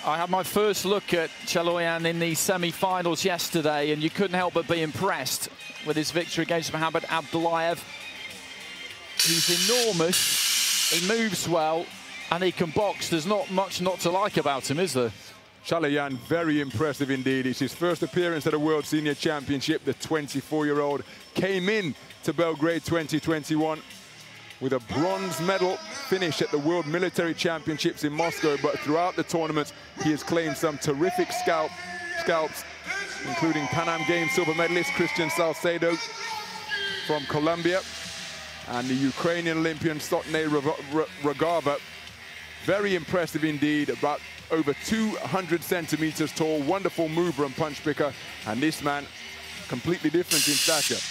I had my first look at Chaloyan in the semi-finals yesterday, and you couldn't help but be impressed with his victory against Mohamed Abdullayev. He's enormous, he moves well, and he can box. There's not much not to like about him, is there? Chaloyan, very impressive indeed. It's his first appearance at a World Senior Championship. The 24-year-old came in to Belgrade 2021 with a bronze medal finish at the World Military Championships in Moscow, but throughout the tournament, he has claimed some terrific scalps, including Pan Am Games silver medalist Christian Salcedo from Colombia and the Ukrainian Olympian Stotney Rogava. Very impressive indeed, about over 200 centimeters tall, wonderful mover and punch picker, and this man, completely different in stature.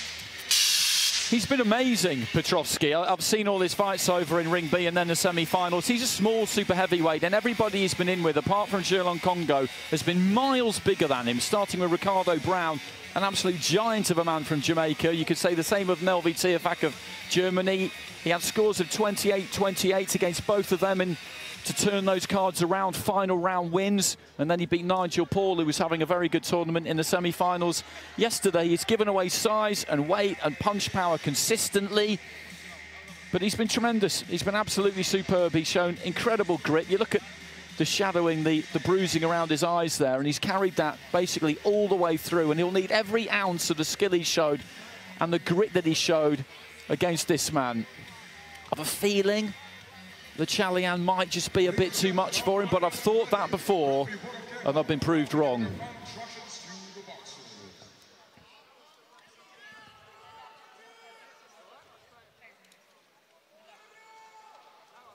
He's been amazing, Petrovskii. I've seen all his fights over in Ring B and then the semi-finals. He's a small super heavyweight, and everybody he's been in with, apart from Chaloyan Congo, has been miles bigger than him, starting with Ricardo Brown, an absolute giant of a man from Jamaica. You could say the same of Nelvi Tiafak of Germany. He had scores of 28-28 against both of them, and to turn those cards around, final round wins. And then he beat Nigel Paul, who was having a very good tournament in the semi-finals yesterday. He's given away size and weight and punch power consistently, but he's been tremendous. He's been absolutely superb. He's shown incredible grit. You look at the shadowing, the bruising around his eyes there, and he's carried that basically all the way through, and he'll need every ounce of the skill he showed and the grit that he showed against this man. I have a feeling the Chaloyan might just be a bit too much for him, but I've thought that before, and I've been proved wrong.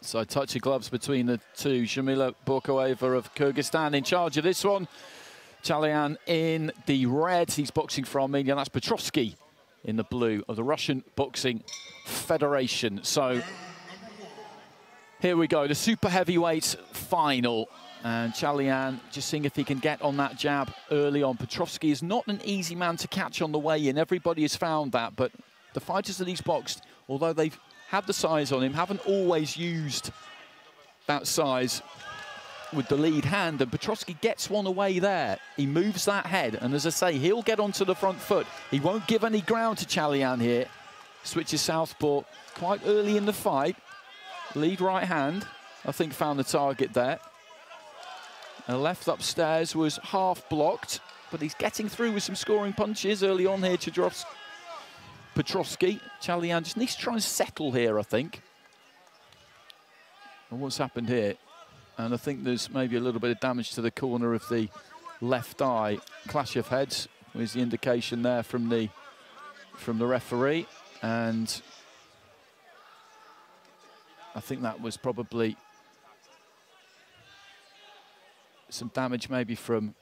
So touchy gloves between the two. Shamila Borkoeva of Kyrgyzstan in charge of this one. Chaloyan in the red. He's boxing for Armenia. That's Petrovskii in the blue of the Russian Boxing Federation. So here we go, the super heavyweight final. And Chaloyan just seeing if he can get on that jab early on. Petrovskii is not an easy man to catch on the way in. Everybody has found that, but the fighters that he's boxed, although they've had the size on him, haven't always used that size with the lead hand, and Petrovskii gets one away there. He moves that head, and as I say, he'll get onto the front foot. He won't give any ground to Chaloyan here. Switches southpaw quite early in the fight. Lead right hand, I think, found the target there. And left upstairs was half blocked, but he's getting through with some scoring punches early on here, Petrovskii. Chaloyan just needs to try and settle here, I think. And what's happened here? And I think there's maybe a little bit of damage to the corner of the left eye. Clash of heads was the indication there from the referee. And I think that was probably some damage maybe from,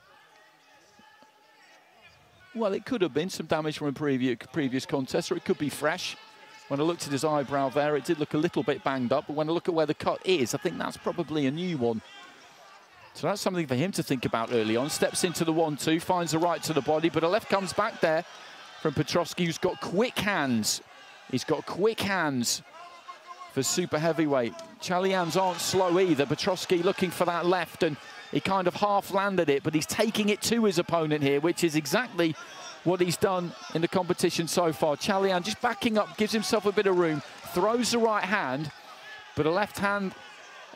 well, it could have been some damage from a previous contest, or it could be fresh. When I looked at his eyebrow there, it did look a little bit banged up, but when I look at where the cut is, I think that's probably a new one. So that's something for him to think about early on. Steps into the 1-2, finds a right to the body, but a left comes back there from Petrovskii, who's got quick hands. He's got quick hands for super heavyweight. Chaloyan's aren't slow either. Petrovskii looking for that left, and he kind of half landed it, but he's taking it to his opponent here, which is exactly what he's done in the competition so far. Chaloyan just backing up, gives himself a bit of room, throws the right hand, but a left hand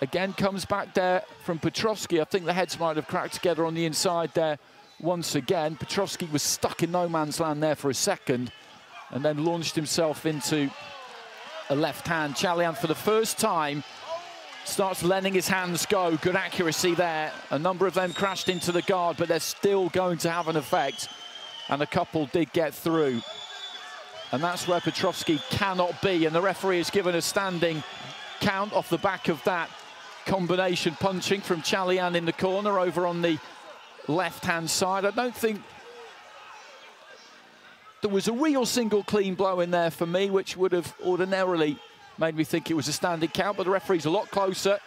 again comes back there from Petrovskii. I think the heads might have cracked together on the inside there once again. Petrovskii was stuck in no man's land there for a second and then launched himself into a left hand. Chaloyan, for the first time, starts letting his hands go. Good accuracy there. A number of them crashed into the guard, but they're still going to have an effect. And a couple did get through. And that's where Petrovskii cannot be. And the referee has given a standing count off the back of that combination punching from Chaloyan in the corner over on the left-hand side. I don't think there was a real single clean blow in there for me, which would have ordinarily made me think it was a standing count, but the referee's a lot closer.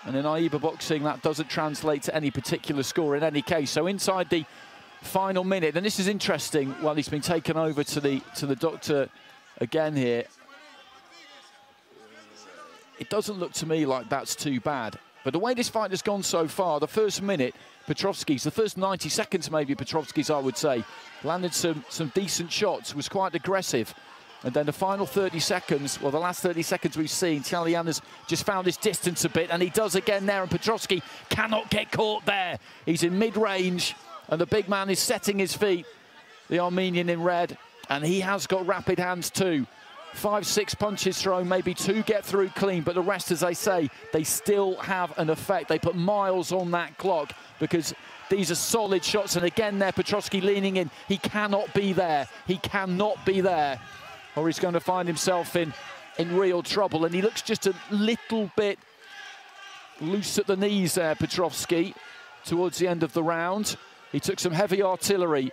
And in AIBA boxing, that doesn't translate to any particular score in any case. So inside the final minute, and this is interesting, while he's been taken over to the doctor again here, it doesn't look to me like that's too bad. But the way this fight has gone so far, the first minute, Petrovski's, the first 90 seconds maybe, Petrovski's, I would say, landed some decent shots, was quite aggressive. And then the final 30 seconds, well, the last 30 seconds we've seen, Chaloyan has just found his distance a bit, and he does again there, and Petrovskii cannot get caught there. He's in mid-range, and the big man is setting his feet, the Armenian in red, and he has got rapid hands too. 5-6 punches thrown, maybe 2 get through clean, but the rest, as I say, they still have an effect. They put miles on that clock because these are solid shots. And again there, Petrovskii leaning in. He cannot be there. He cannot be there, or he's going to find himself in real trouble. And he looks just a little bit loose at the knees there, Petrovskii, towards the end of the round. He took some heavy artillery,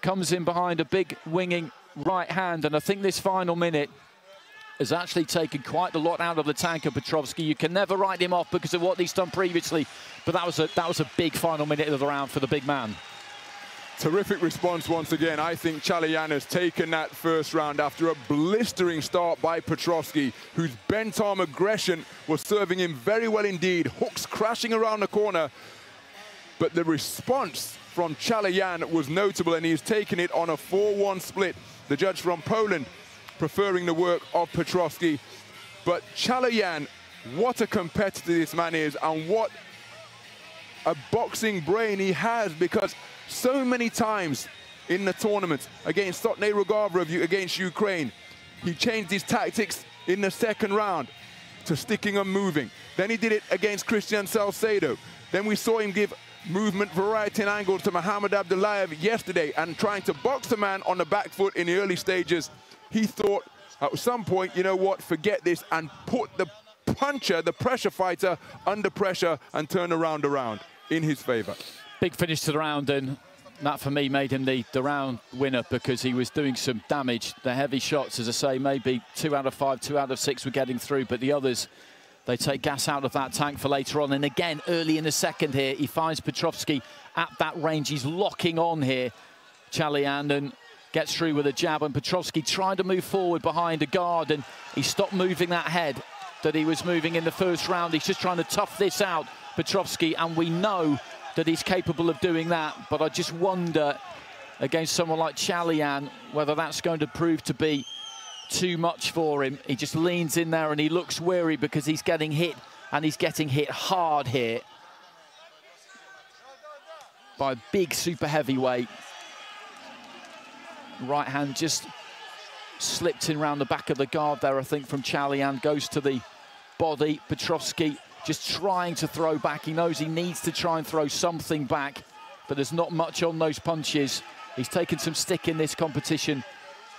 comes in behind a big winging right hand, and I think this final minute has actually taken quite a lot out of the tank of Petrovskii. You can never write him off because of what he's done previously, but that was a big final minute of the round for the big man. Terrific response once again. I think Chaloyan has taken that first round after a blistering start by Petrovskii, whose bent-arm aggression was serving him very well indeed. Hooks crashing around the corner, but the response from Chaloyan was notable, and he's taken it on a 4-1 split. The judge from Poland preferring the work of Petrovskii. But Chaloyan, what a competitor this man is, and what a boxing brain he has, because so many times in the tournament against Stotney Rogavrov against Ukraine, he changed his tactics in the second round to sticking and moving. Then he did it against Christian Salcedo. Then we saw him give movement, variety and angles to Muhammad Abdullayev yesterday, and trying to box the man on the back foot in the early stages. He thought at some point, you know what, forget this, and put the puncher, the pressure fighter, under pressure and turn around in his favor. Big finish to the round, and that for me made him the round winner because he was doing some damage. The heavy shots, as I say, maybe 2 out of 5, 2 out of 6 were getting through, but the others, they take gas out of that tank for later on. And again, early in the second here, he finds Petrovskii at that range. He's locking on here, Chaloyan, and gets through with a jab. And Petrovskii tried to move forward behind a guard, and he stopped moving that head that he was moving in the first round. He's just trying to tough this out, Petrovskii, and we know that he's capable of doing that. But I just wonder, against someone like Chaloyan, whether that's going to prove to be too much for him. He just leans in there and he looks weary because he's getting hit, and he's getting hit hard here by a big super heavyweight. Right hand just slipped in around the back of the guard there, I think, from Chaloyan. Goes to the body. Petrovskii just trying to throw back. He knows he needs to try and throw something back, but there's not much on those punches. He's taken some stick in this competition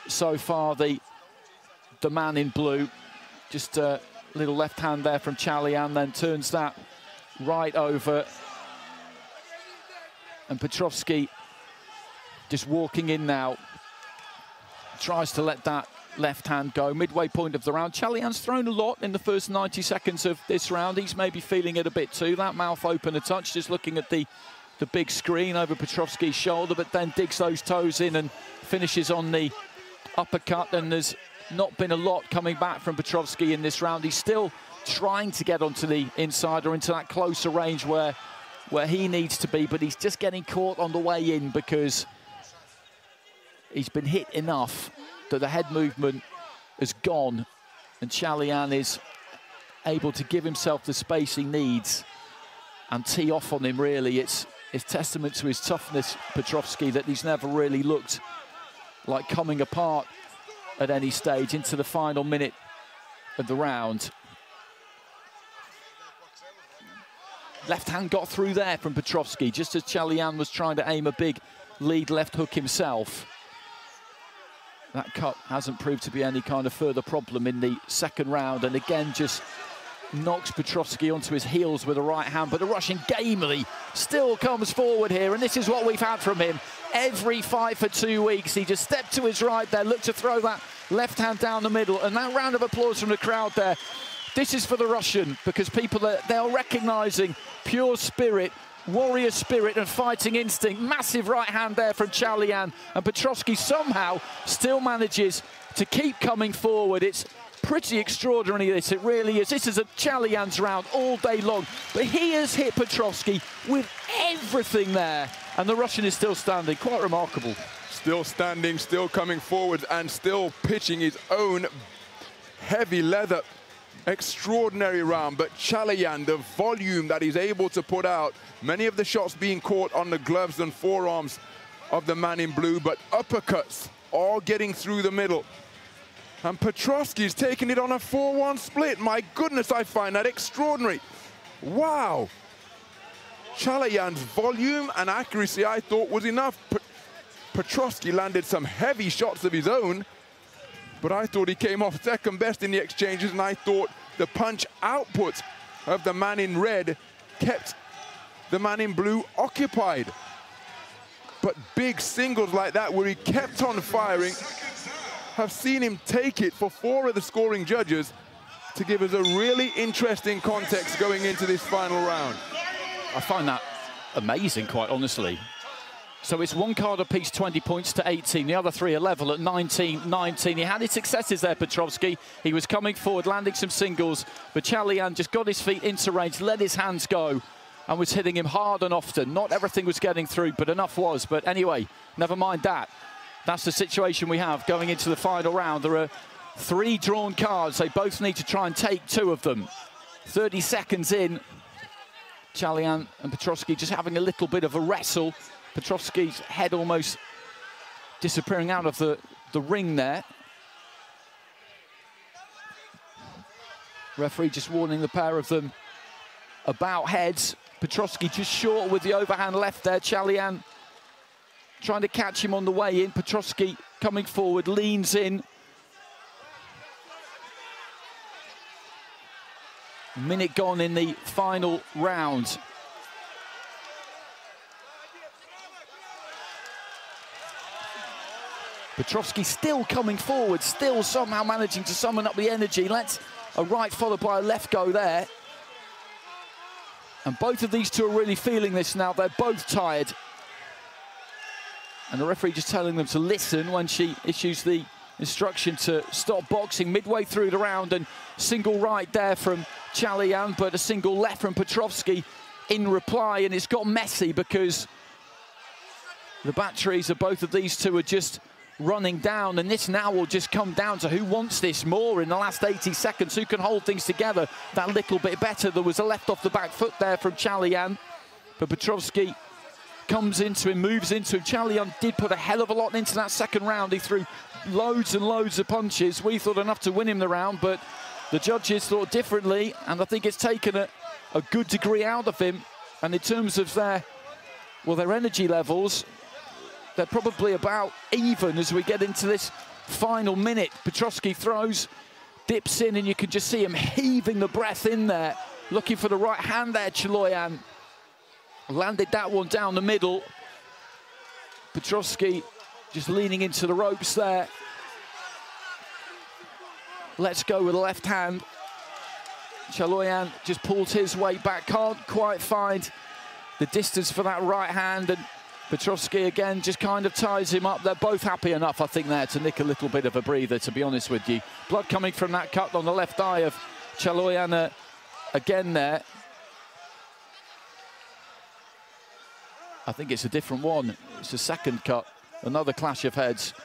so far, the man in blue. Just a little left hand there from Chaloyan, then turns that right over. And Petrovskii just walking in now. Tries to let that left hand go. Midway point of the round. Chaloyan's thrown a lot in the first 90 seconds of this round. He's maybe feeling it a bit too. That mouth open a touch, just looking at the big screen over Petrovski's shoulder, but then digs those toes in and finishes on the uppercut. And there's not been a lot coming back from Petrovskii in this round. He's still trying to get onto the inside or into that closer range where he needs to be, but he's just getting caught on the way in because he's been hit enough that the head movement has gone, and Chaloyan is able to give himself the space he needs and tee off on him, really. It's testament to his toughness, Petrovskii, that he's never really looked like coming apart at any stage into the final minute of the round. Left hand got through there from Petrovskii, just as Chaloyan was trying to aim a big lead left hook himself. That cut hasn't proved to be any kind of further problem in the second round, and again just knocks Petrovskii onto his heels with a right hand, but the Russian gamely still comes forward here, and this is what we've had from him every fight for 2 weeks. He just stepped to his right there, looked to throw that left hand down the middle, and that round of applause from the crowd there. This is for the Russian, because people they are recognising pure spirit, warrior spirit and fighting instinct. Massive right hand there from Chaloyan, and Petrovskii somehow still manages to keep coming forward. It's pretty extraordinary, this, it really is. This is a Chaloyan's round all day long, but he has hit Petrovskii with everything there, and the Russian is still standing. Quite remarkable. Still standing, still coming forward, and still pitching his own heavy leather. Extraordinary round, but Chaloyan, the volume that he's able to put out, many of the shots being caught on the gloves and forearms of the man in blue, but uppercuts all getting through the middle. And Petrovskii's taking it on a 4-1 split. My goodness, I find that extraordinary. Wow. Chaloyan's volume and accuracy, I thought, was enough. Petrovskii landed some heavy shots of his own, but I thought he came off second best in the exchanges, and I thought the punch output of the man in red kept the man in blue occupied. But big singles like that, where he kept on firing, have seen him take it for 4 of the scoring judges to give us a really interesting context going into this final round. I find that amazing, quite honestly. So it's 1 card apiece, 20 points to 18. The other 3 are level at 19-19. He had his successes there, Petrovskii. He was coming forward, landing some singles, but Chaloyan just got his feet into range, let his hands go, and was hitting him hard and often. Not everything was getting through, but enough was. But anyway, never mind that. That's the situation we have going into the final round. There are 3 drawn cards. They both need to try and take 2 of them. 30 seconds in. Chaloyan and Petrovskii just having a little bit of a wrestle. Petrovski's head almost disappearing out of the ring there. Referee just warning the pair of them about heads. Petrovskii just short with the overhand left there. Chaloyan trying to catch him on the way in. Petrovskii coming forward, leans in. A minute gone in the final round. Petrovskii still coming forward, still somehow managing to summon up the energy. Let's a right followed by a left go there. And both of these two are really feeling this now. They're both tired. And the referee just telling them to listen when she issues the instruction to stop boxing midway through the round. And single right there from Chaloyan, but a single left from Petrovskii in reply. And it's got messy because the batteries of both of these two are just running down, and this now will just come down to who wants this more in the last 80 seconds, who can hold things together that little bit better. There was a left off the back foot there from Chaloyan, but Petrovskii comes into him, moves into him. Chaloyan did put a hell of a lot into that second round. He threw loads and loads of punches. We thought enough to win him the round, but the judges thought differently, and I think it's taken a good degree out of him. And in terms of their energy levels, they're probably about even as we get into this final minute. Petrovskii throws, dips in, and you can just see him heaving the breath in there, looking for the right hand there. Chaloyan landed that one down the middle. Petrovskii just leaning into the ropes there. Let's go with the left hand. Chaloyan just pulls his weight back, can't quite find the distance for that right hand, and Petrovskii again just kind of ties him up. They're both happy enough, I think, there to nick a little bit of a breather, to be honest with you. Blood coming from that cut on the left eye of Chaloyan again there. I think it's a different one. It's a second cut, another clash of heads.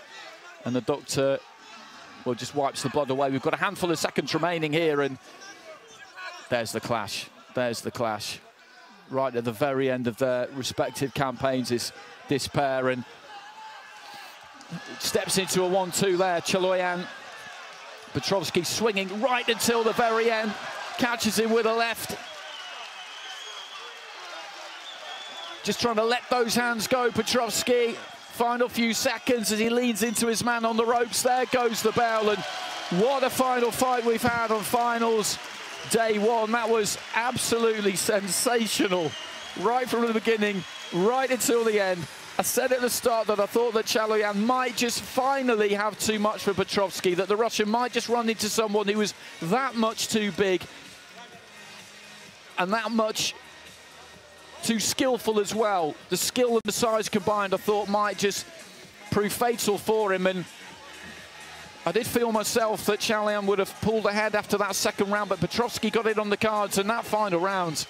And the doctor, well, just wipes the blood away. We've got a handful of seconds remaining here, and there's the clash. There's the clash. Right at the very end of their respective campaigns is this pair, and steps into a 1-2 there. Chaloyan, Petrovskii swinging right until the very end, catches him with a left. Just trying to let those hands go, Petrovskii. Final few seconds as he leans into his man on the ropes. There goes the bell, and what a final fight we've had on finals day 1. That was absolutely sensational, right from the beginning, right until the end. I said at the start that I thought that Chaloyan might just finally have too much for Petrovskii, that the Russian might just run into someone who was that much too big and that much too skillful as well. The skill and the size combined, I thought, might just prove fatal for him. And I did feel myself that Chaloyan would have pulled ahead after that second round, but Petrovskii got it on the cards, and that final round,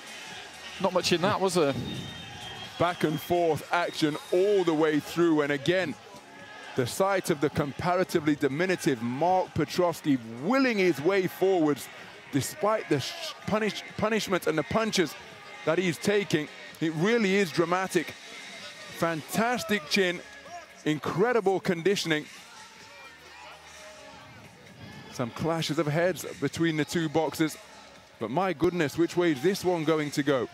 not much in that, was there? Back and forth action all the way through, and again, the sight of the comparatively diminutive Mark Petrovskii willing his way forwards despite the punishment and the punches that he's taking. It really is dramatic. Fantastic chin, incredible conditioning. Some clashes of heads between the two boxers, but my goodness, which way is this one going to go?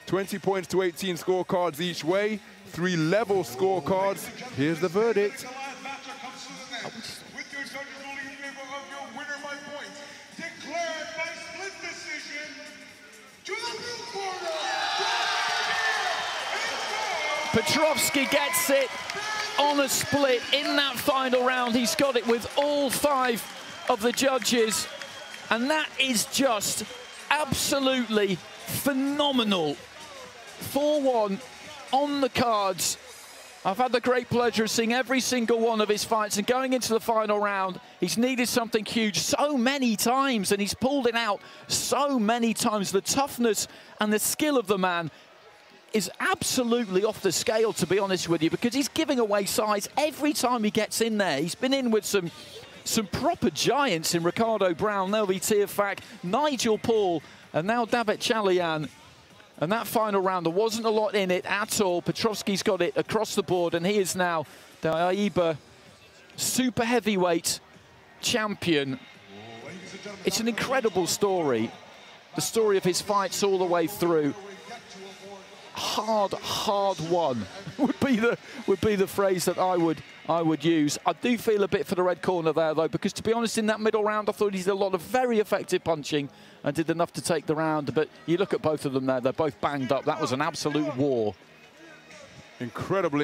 20 points to 18 scorecards each way, 3 level scorecards. Here's the verdict. Petrovskii gets it on a split in that final round. He's got it with all 5 of the judges, and that is just absolutely phenomenal. 4-1 on the cards. I've had the great pleasure of seeing every single one of his fights, and going into the final round, he's needed something huge so many times, and he's pulled it out so many times. The toughness and the skill of the man is absolutely off the scale, to be honest with you, because he's giving away size every time he gets in there. He's been in with some proper giants in Ricardo Brown, Novi Tiafak, Nigel Paul, and now Davit Chaloyan. And that final round, there wasn't a lot in it at all. Petrovski's got it across the board, and he is now the AIBA super heavyweight champion. It's an incredible story. The story of his fights all the way through. Hard won would be the phrase that I would use. I do feel a bit for the red corner there, though, because to be honest, in that middle round, I thought he did a lot of very effective punching and did enough to take the round. But you look at both of them there; they're both banged up. That was an absolute war. Incredible.